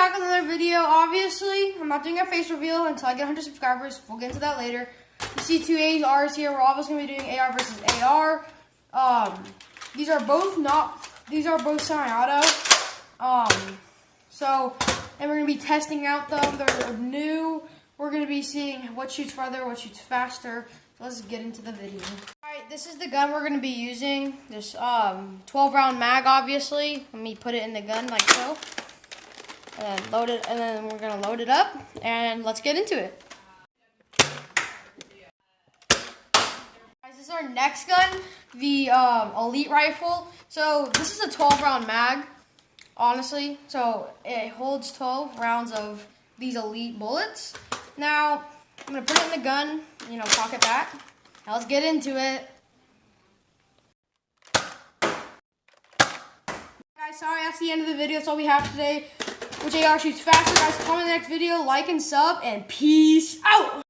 back with another video. Obviously, I'm not doing a face reveal until I get 100 subscribers. We'll get into that later. You see two R's here. We're obviously going to be doing AR versus AR. These are both semi-auto. And we're going to be testing out them. They're new. We're going to be seeing what shoots farther, what shoots faster. So let's get into the video. Alright, this is the gun we're going to be using. This 12-round mag, obviously. Let me put it in the gun like so. And then load it, and then we're going to load it up. And let's get into it. Guys, this is our next gun, the Elite Rifle. So this is a 12-round mag, honestly. So it holds 12 rounds of these Elite bullets. Now, I'm going to put it in the gun, cock it back. Now let's get into it. Guys, sorry, that's the end of the video. That's all we have today. Which AR shoots faster? Guys, comment in the next video, like and sub, and peace out!